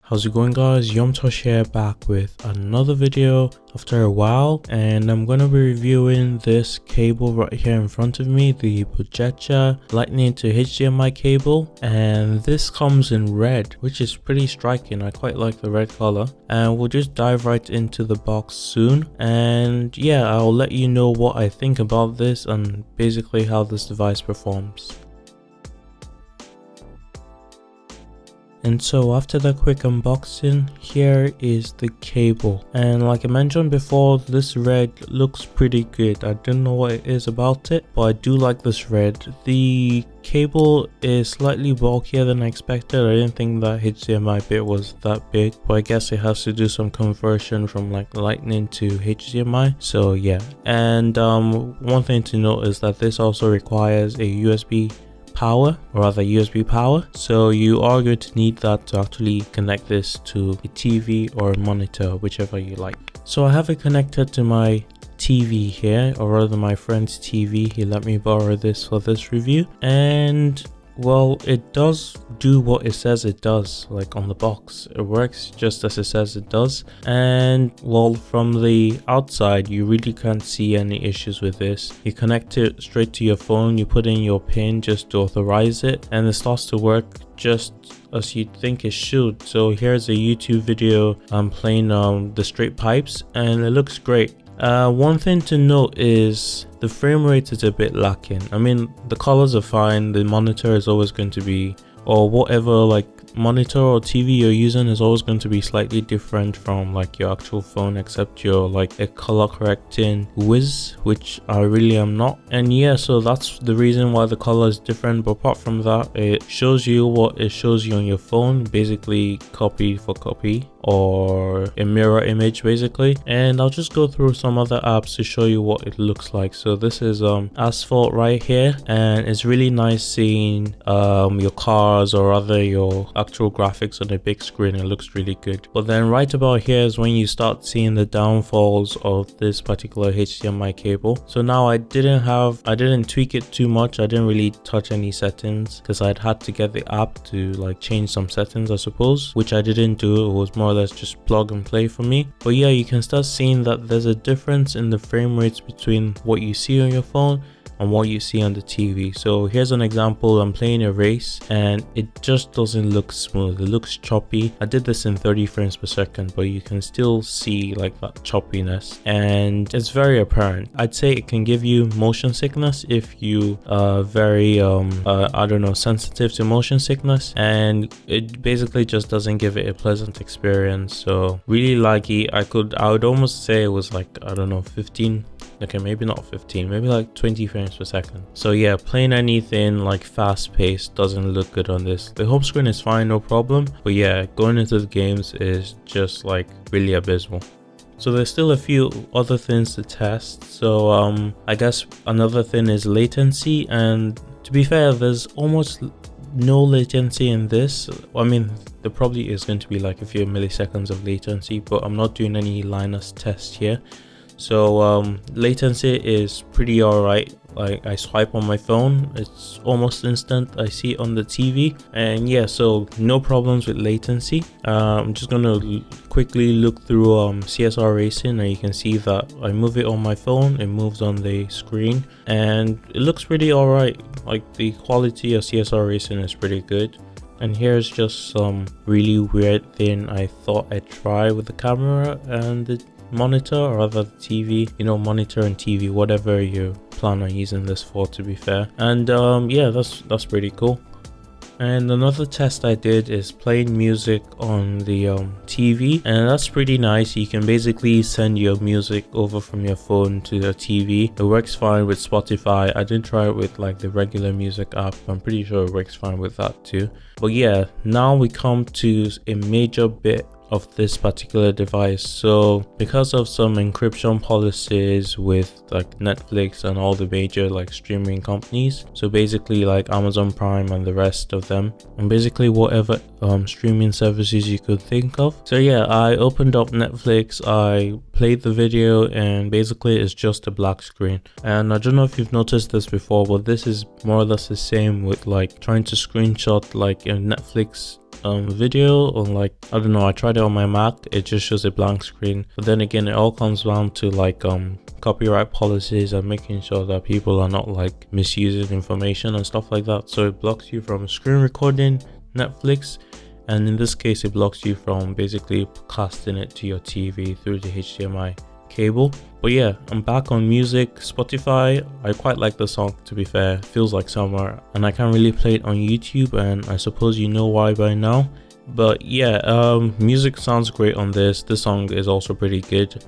How's it going, guys? Yomtosh here, back with another video after a while, and I'm gonna be reviewing this cable right here in front of me, the projector lightning to HDMI cable, and this comes in red, which is pretty striking. I quite like the red color, and we'll just dive right into the box soon. And yeah, I'll let you know what I think about this and basically how this device performs. And so after that quick unboxing, here is the cable, and like I mentioned before, this red looks pretty good. I don't know what it is about it, but I do like this red. The cable is slightly bulkier than I expected. I didn't think that HDMI bit was that big, but I guess it has to do some conversion from like lightning to HDMI. So yeah, and one thing to note is that this also requires a USB power, or rather USB power, so you are going to need that to actually connect this to a TV or a monitor, whichever you like. So I have it connected to my TV here, or rather my friend's TV. He let me borrow this for this review, and well, it does do what it says it does, like on the box. It works just as it says it does, and well, from the outside you really can't see any issues with this. You connect it straight to your phone, you put in your pin just to authorize it, and it starts to work just as you'd think it should. So here's a YouTube video. I'm playing the straight pipes, and it looks great. One thing to note is the frame rate is a bit lacking. I mean, the colors are fine, the monitor is always going to be, or whatever like monitor or TV you're using is always going to be slightly different from like your actual phone, except you're like a color correcting whiz, which I really am not. And yeah, so that's the reason why the color is different, but apart from that, it shows you what it shows you on your phone, basically copy for copy, or a mirror image basically. And I'll just go through some other apps to show you what it looks like. So this is Asphalt right here, and it's really nice seeing your cars, or rather your actual graphics on a big screen. It looks really good. But then right about here is when you start seeing the downfalls of this particular HDMI cable. So now I didn't tweak it too much. I didn't really touch any settings because I'd had to get the app to like change some settings, I suppose, which I didn't do. It was more or less just plug and play for me. But yeah, you can start seeing that there's a difference in the frame rates between what you see on your phone and what you see on the TV. So here's an example. I'm playing a race and it just doesn't look smooth. It looks choppy. I did this in 30 frames per second, but you can still see like that choppiness, and it's very apparent. I'd say it can give you motion sickness if you are very I don't know, sensitive to motion sickness, and it basically just doesn't give it a pleasant experience. So really laggy. I would almost say it was like, I don't know, 15, okay, maybe not 15, maybe like 20 frames per second. So yeah, playing anything like fast paced doesn't look good on this. The home screen is fine, no problem, but yeah, going into the games is just like really abysmal. So there's still a few other things to test. So I guess another thing is latency, and to be fair, there's almost no latency in this. I mean, there probably is going to be like a few milliseconds of latency, but I'm not doing any Linus tests here. So latency is pretty alright. Like I swipe on my phone, it's almost instant. I see it on the TV, and yeah, so no problems with latency. I'm just gonna quickly look through CSR racing, and you can see that I move it on my phone, it moves on the screen, and it looks pretty alright. Like the quality of CSR racing is pretty good. And here's just some really weird thing I thought I'd try with the camera and the monitor, or rather the TV, you know, monitor and TV, whatever you plan on using this for, to be fair. And yeah, that's pretty cool. And another test I did is playing music on the TV, and that's pretty nice. You can basically send your music over from your phone to the TV. It works fine with Spotify. I didn't try it with like the regular music app. I'm pretty sure it works fine with that too. But yeah, now we come to a major bit of this particular device. So because of some encryption policies with like Netflix and all the major like streaming companies, so basically like Amazon Prime and the rest of them, and basically whatever streaming services you could think of. So yeah, I opened up Netflix, I played the video, and basically it's just a black screen. And I don't know if you've noticed this before, but this is more or less the same with like trying to screenshot like a Netflix video on like, I don't know, I tried it on my Mac, it just shows a blank screen. But then again, it all comes down to like copyright policies and making sure that people are not like misusing information and stuff like that. So it blocks you from screen recording Netflix, and in this case it blocks you from basically casting it to your TV through the HDMI cable. But yeah, I'm back on music. Spotify, I quite like the song, to be fair. Feels like summer, and I can't really play it on YouTube, and I suppose you know why by now. But yeah, music sounds great on this song is also pretty good,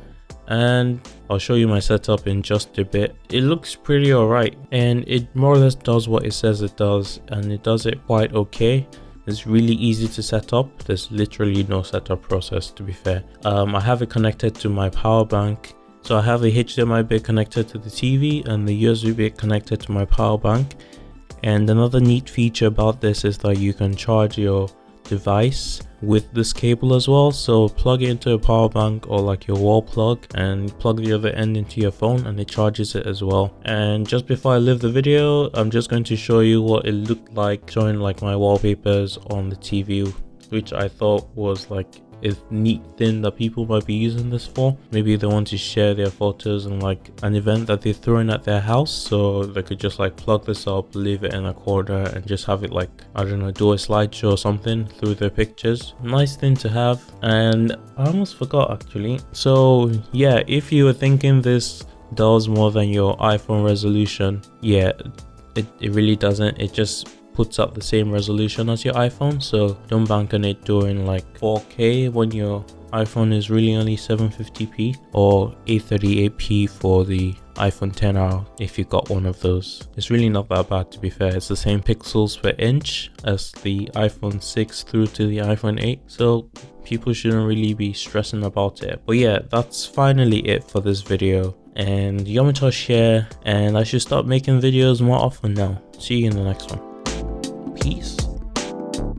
and I'll show you my setup in just a bit. It looks pretty alright, and it more or less does what it says it does, and it does it quite okay. It's really easy to set up. There's literally no setup process, to be fair. I have it connected to my power bank. So I have a HDMI bit connected to the TV and the USB bit connected to my power bank. And another neat feature about this is that you can charge your device with this cable as well. So plug it into a power bank or like your wall plug and plug the other end into your phone, and it charges it as well. And just before I leave the video, I'm just going to show you what it looked like showing like my wallpapers on the TV, which I thought was like a neat thing that people might be using this for. Maybe they want to share their photos and like an event that they're throwing at their house, so they could just like plug this up, leave it in a corner, and just have it like, I don't know, do a slideshow or something through their pictures. Nice thing to have. And I almost forgot actually. So yeah, if you were thinking this does more than your iPhone resolution, yeah, it really doesn't. It just puts up the same resolution as your iPhone, so don't bank on it doing like 4K when your iPhone is really only 750p or 838p for the iPhone 10R if you got one of those. It's really not that bad, to be fair. It's the same pixels per inch as the iPhone 6 through to the iPhone 8, so people shouldn't really be stressing about it. But yeah, that's finally it for this video, and Yamato share, and I should start making videos more often now. See you in the next one. Peace.